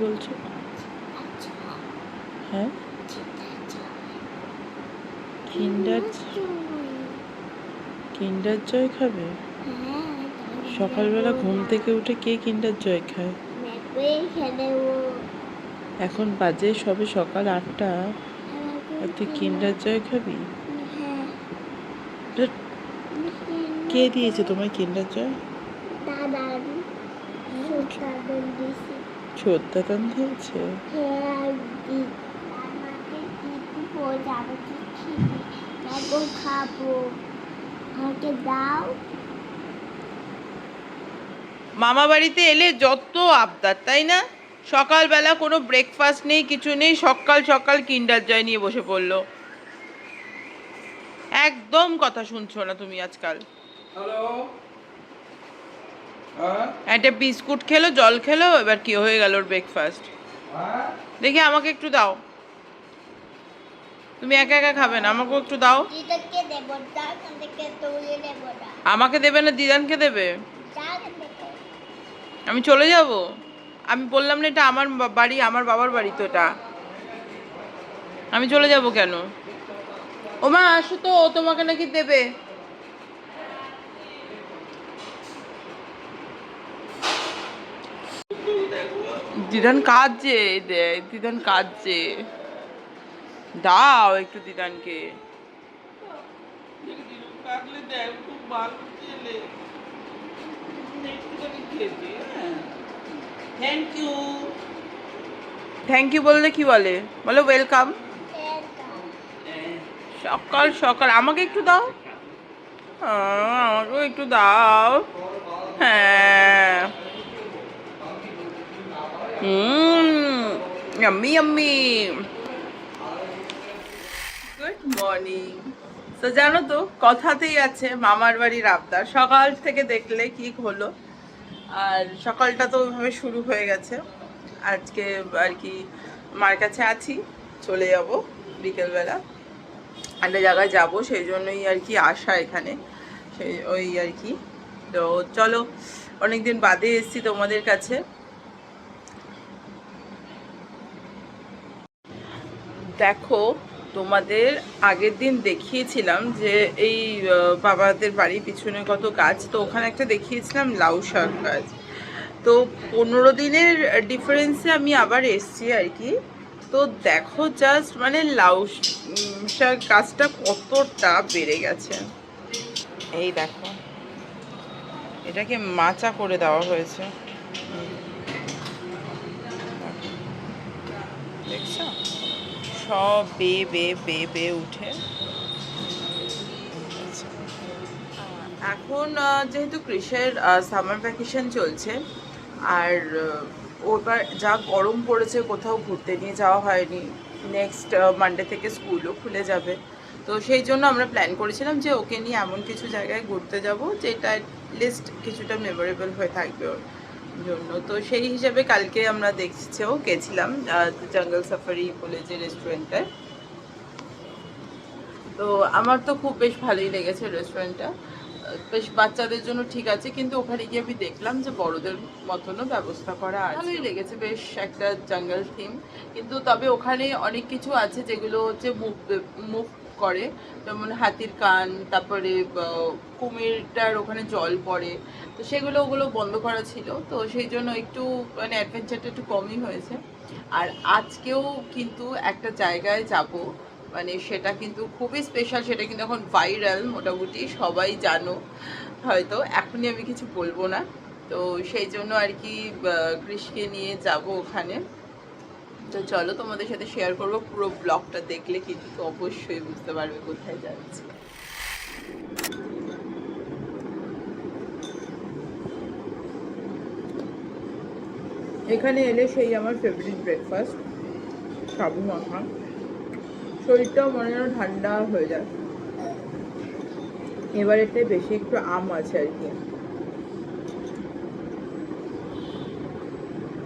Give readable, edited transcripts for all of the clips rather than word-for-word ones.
বলছো? হ্যাঁ, কিন্ডার কিন্ডার জয় খাবে? সকালবেলা ঘুম থেকে উঠে কে কিন্ডার জয় খায়? এখন বাজে সবে সকাল 8টা, আর তুই কিন্ডার জয় খাবি? ধ্যাৎ, কে দিয়েছে তোমায় কিন্ডার জয়? ছোটদাদান দিয়েছে? মামা বাড়িতে এলে যত আবদার, তাই না? সকালবেলা কোনো ব্রেকফাস্ট নেই, কিছু নেই, সকাল সকাল কিন্ডার জয় নিয়ে বসে পড়লো। একদম কথা শুনছো না তুমি আজকাল। একটা বিস্কুট খেলো, জল খেলো, এবার কি হয়ে গেল ওর ব্রেকফাস্ট? দেখি আমাকে একটু দাও। তুমি একা একা খাবে না, আমাকেও একটু দাও। আমাকে দেবে না, দিদানকে দেবে? আমি চলে যাব? আমি বললাম না এটা আমার বাড়ি, আমার বাবার বাড়ি তো এটা। আমি চলে যাব কেন? ও মা আসো তো, ও তোমাকে নাকি দেবে। দিদান কাঁদছে, দিদান কাঁদছে। দাও একটু দিদানকে। Thank you. থ্যাংক ইউ বললে কি বলে? বলো ওয়েলকাম। সকাল সকাল আমাকে একটু দাও। আমাকেও একটু দাও। হ্যাঁ। Yummy yummy. Good morning. তো জানো তো, কথাতেই আছে মামার বাড়ির আবদার। সকাল থেকে দেখলে কি হলো, আর সকালটা তো ওইভাবে শুরু হয়ে গেছে। আজকে আর কি মার কাছে আছি, চলে যাব বিকেলবেলা একটা জায়গায় যাব, সেই জন্যই আর কি আসা এখানে, সেই ওই আর কি। তো চলো, অনেকদিন বাদে এসেছি তোমাদের কাছে। দেখো, তোমাদের আগের দিন দেখিয়েছিলাম যে এই বাবাদের বাড়ির পিছনে কত গাছ, তো ওখানে একটা দেখিয়েছিলাম লাউ শাক গাছ। তো 15 দিনের ডিফারেন্সে আমি আবার এসছি আর কি। তো দেখো জাস্ট, মানে লাউ শাক গাছটা কতটা বেড়ে গেছে। এই দেখো, এটাকে মাচা করে দেওয়া হয়েছে, দেখছো? সব বেয়ে বেয়ে বেয়ে বেয়ে উঠে। এখন যেহেতু কৃষের সামার ভ্যাকেশন চলছে, আর ওর যা গরম পড়েছে, কোথাও ঘুরতে নিয়ে যাওয়া হয়নি। নেক্সট মানডে থেকে স্কুলও খুলে যাবে, তো সেই জন্য আমরা প্ল্যান করেছিলাম যে ওকে নিয়ে এমন কিছু জায়গায় ঘুরতে যাব যেটা লিস্ট কিছুটা মেমোরেবল হয়ে থাকবে ওর জন্য। তো সেই হিসাবে কালকে আমরা দেখছেও গেছিলাম জঙ্গল সাফারি বলে যে রেস্টুরেন্টটায়। তো আমার তো খুব বেশ ভালোই লেগেছে রেস্টুরেন্টটা, বেশ বাচ্চাদের জন্য ঠিক আছে, কিন্তু ওখানে গিয়ে আমি দেখলাম যে বড়দের মতনও ব্যবস্থা করা আছে। ভালোই লেগেছে, বেশ একটা জঙ্গল থিম, কিন্তু তবে ওখানে অনেক কিছু আছে যেগুলো হচ্ছে মুভ করে, যেমন হাতির কান, তারপরে কুমিরটার ওখানে জল পড়ে, তো ওগুলো বন্ধ করা ছিল, তো সেই জন্য একটু মানে অ্যাডভেঞ্চারটা একটু কমই হয়েছে। আর আজকেও কিন্তু একটা জায়গায় যাব, মানে সেটা কিন্তু খুবই স্পেশাল, সেটা কিন্তু এখন ভাইরাল, মোটামুটি সবাই জানো, হয়তো এখনই আমি কিছু বলবো না। তো সেই জন্য আর কি কৃষকে নিয়ে যাব ওখানে। তো চলো, তোমাদের সাথে শেয়ার করবো, পুরো ব্লগটা দেখলে কিন্তু অবশ্যই বুঝতে পারবে কোথায় যাচ্ছি। এখানে এলে সেই আমার ফেভারিট ব্রেকফাস্ট, সাবু মাখা। শরীরটাও মনে যেন ঠান্ডা হয়ে যায়। এবারেরটাই বেশি একটু আম আছে আর কি।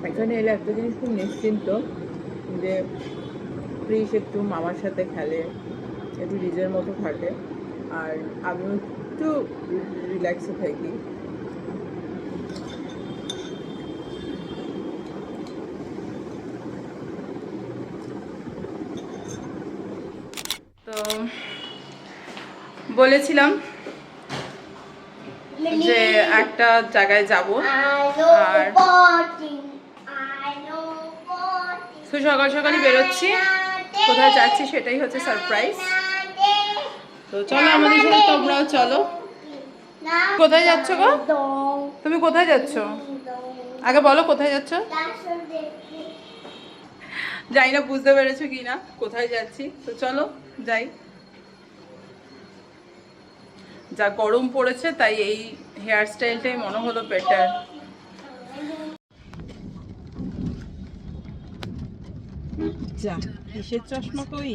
এখানে এলে একটা জিনিস খুব নিশ্চিন্ত, যে কৃষ একটু মামার সাথে খেলে, একটু নিজের মতো থাকে, আর আমিও একটু রিল্যাক্সে থাকি। বলেছিলাম যে একটা জায়গায় যাব, আর সকাল সকালই বেরোচ্ছি, কোথায় যাচ্ছি সেটাই হচ্ছে সারপ্রাইজ। তো চলো আমাদের সাথে তোমরাও চলো। কোথায় যাচ্ছ গো? তুমি কোথায় যাচ্ছ আগে বলো, কোথায় যাচ্ছ? যাই না, বুঝতে পেরেছো কি না কোথায় যাচ্ছি? তো চলো যাই। যা গরম পড়েছে তাই এই হেয়ার স্টাইলটাই মনে হলো বেটার। যা, কিসের চশমা কই?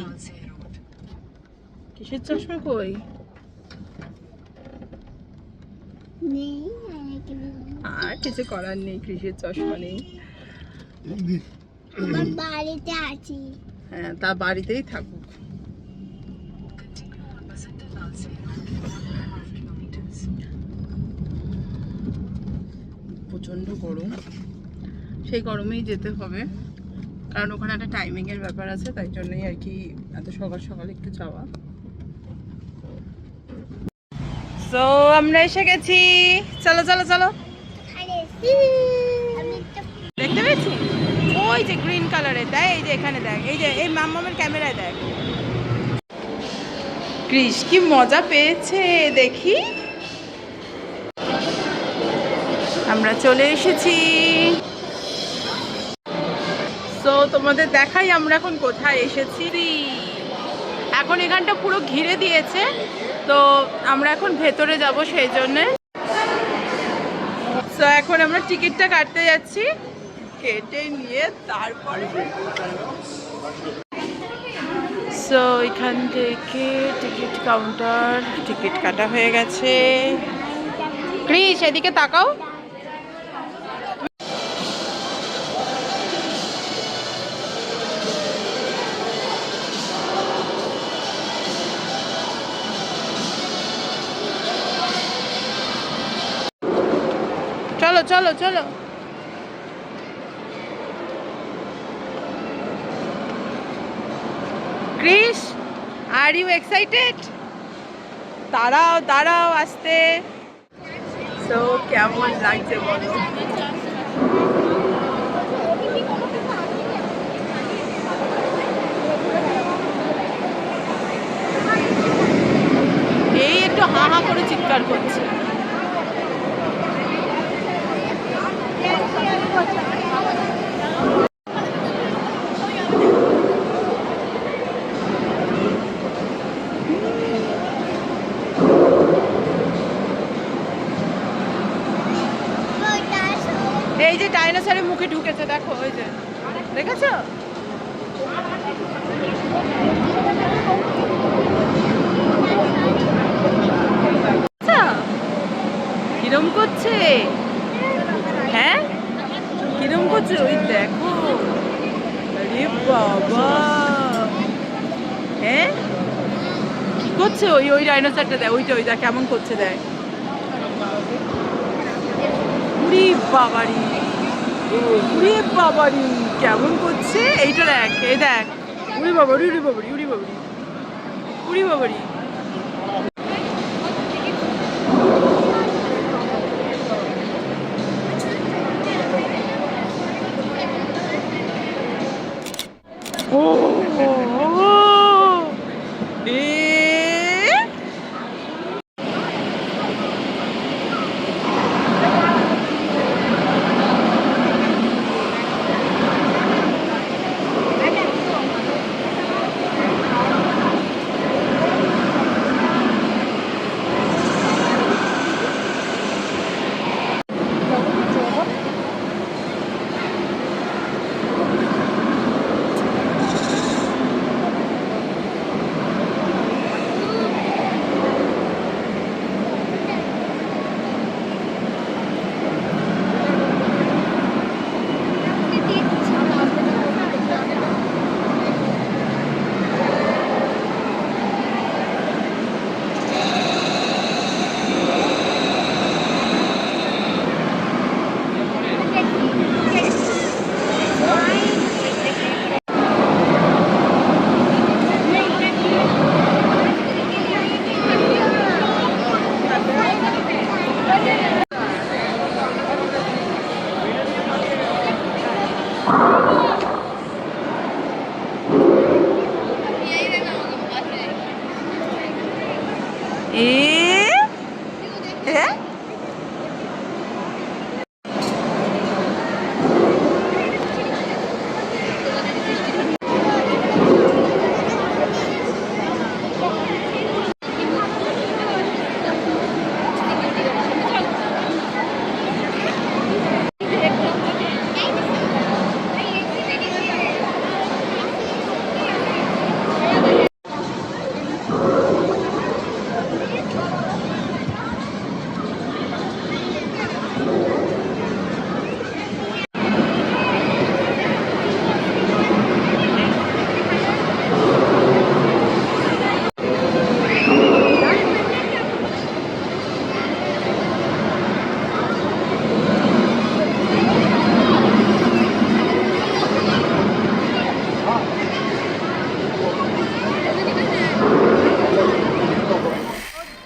কিসের চশমা কই? আর কিছু করার নেই, কিসের চশমা নেই। বাড়িতে আছি। হ্যাঁ, তা বাড়িতেই থাকুক। প্রচন্ড গরম, সেই গরমেই যেতে হবে, কারণ ওখানে একটা টাইমিং এর ব্যাপার আছে, তাই জন্যই আর কি এত সকাল সকাল একটু যাওয়া। তো আমরা এসে গেছি, চলো চলো চলো। দেখতে পেয়েছি ওই যে গ্রিন কালারের, দেখ এই যে এখানে, দেখ এই যে এই মাম্মামের ক্যামেরায় দেখ। ক্রিস কি মজা পেয়েছে দেখি। আমরা চলে এসেছি। তো তোমাদের দেখাই আমরা এখন কোথায় এসেছি। এখন এখানটা পুরো ঘিরে দিয়েছে, তো আমরা এখন ভেতরে যাব, সেই জন্যে। তো এখন আমরা টিকিটটা কাটতে যাচ্ছি, কেটে নিয়ে তারপরে সো এখান থেকে টিকিট কাউন্টার, টিকিট কাটা হয়ে গেছে। ক্রিস এদিকে তাকাও। চলো চলো চলো। Chris, are you excited? দাঁড়াও দাঁড়াও আসতে। তো কেমন লাগছে বলো? এই একটু হা হা করে চিৎকার করছে। এই যে ডাইনোসরের মুখে ঢুকেছে, দেখো ওই যে, দেখেছো? কিরম করছে? হ্যাঁ কিরম করছে? ওই দেখো, আরে বাবা, হ্যাঁ কি করছে? ওই ওই ডাইনোসরটা দেখ, ওইটা ওইটা কেমন করছে দেখ। উড়ি বাবারি, উড়ি বাবারি, কেমন করছে এইটা দেখ, এই দেখ, উড়ি বাবারি উড়ি বাবারি উড়ি বাবারি উড়ি বাবারি। ও হ্যাঁ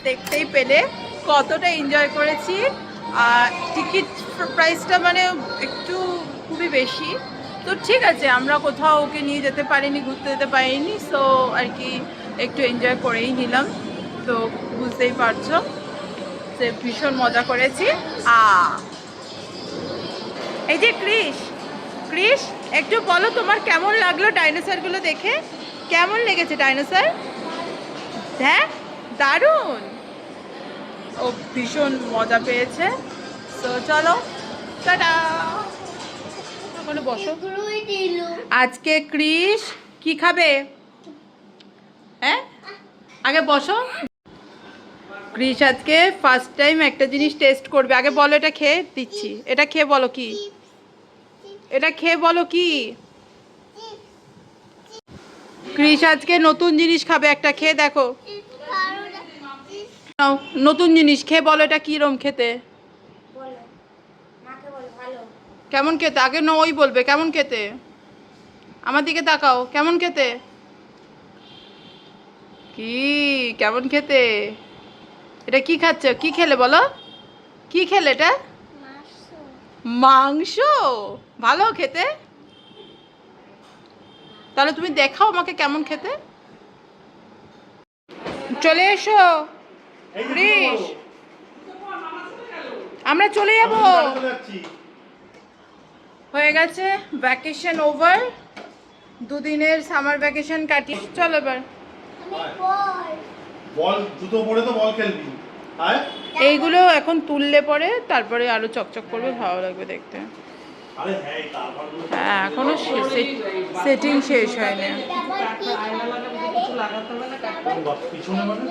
দেখতেই পেলে কতটা এনজয় করেছি। আর টিকিট প্রাইসটা মানে একটু খুবই বেশি, তো ঠিক আছে, আমরা কোথাও ওকে নিয়ে যেতে পারিনি, ঘুরতে যেতে পারিনি, সো আর কি একটু এনজয় করেই নিলাম। তো বুঝতেই পারছো যে ভীষণ মজা করেছি। এই যে ক্রিশ, ক্রিশ একটু বলো তোমার কেমন লাগলো ডাইনোসরগুলো দেখে? কেমন লেগেছে ডাইনোসর? হ্যাঁ দারুণ, ও ভীষণ মজা পেয়েছে। তো চলো টাটা, ওখানে বসো। আজকে ক্রিশ কি খাবে? হ্যাঁ আগে বসো। ক্রিশ আজকে ফার্স্ট টাইম একটা জিনিস টেস্ট করবে। আগে বলো, এটা খেয়ে দিচ্ছি, এটা খেয়ে বলো কি, এটা খেয়ে বলো কি। ক্রিশ আজকে নতুন জিনিস খাবে, একটা খেয়ে দেখো। নাও, নতুন জিনিস খেয়ে বলো এটা কিরম খেতে, কেমন খেতে? আগে না ওই বলবে কেমন খেতে। আমার দিকে তাকাও, কেমন খেতে? কি কেমন খেতে? এটা কি খাচ্ছ? কি খেলে বলো, কি খেলে? এটা মাংস। ভালো খেতে? তাহলে তুমি দেখাও আমাকে কেমন খেতে। চলে এসো ক্রিশ, আমরা চলে যাব। হয়ে গেছে ভ্যাকেশন ওভার, দুদিনের সামার ভ্যাকেশন কাটিয়ে চলো এবার। বল জুতো পরে তো বল খেলবি। এইগুলো এখন তুললে পরে তারপরে আরো চকচক করবে, ভালো লাগবে দেখতে। আরে হ্যাঁ তারপর হ্যাঁ এখনো সেটিং শেষ হয়নি। পিছনে মানে